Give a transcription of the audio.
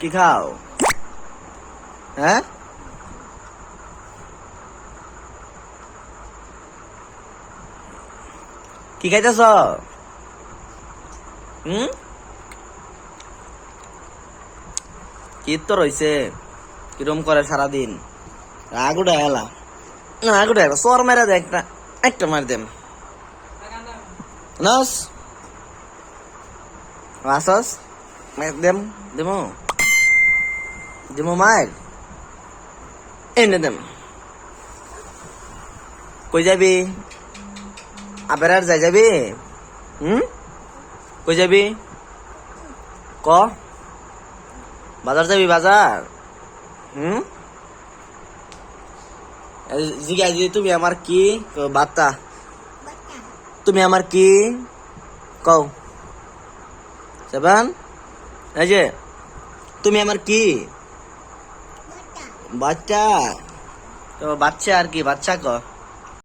কি খাও? হ্যাঁ, কি খাইতেছ? হুম, কি তো রইছে? কিরম করে সারাদিন? আগুটা এলা, আগুটা এলা, সর মেরে দে একটা, একটা মার দেম। নস আসস, মার দেম, দেমো, দেমো মার, এনে দেম। কই যাবি? আবার আর যাই যাবি? হুম, কই যাবি? ক, বাজার যাবি বাজার? হুম, জিজ্ঞাসা যদি তুমি আমার কি বার্তা, তুমি আমার কি কও? সেবান, এই যে তুমি আমার কি বাচ্চা? তো বাচ্চা আর কি বাচ্চা ক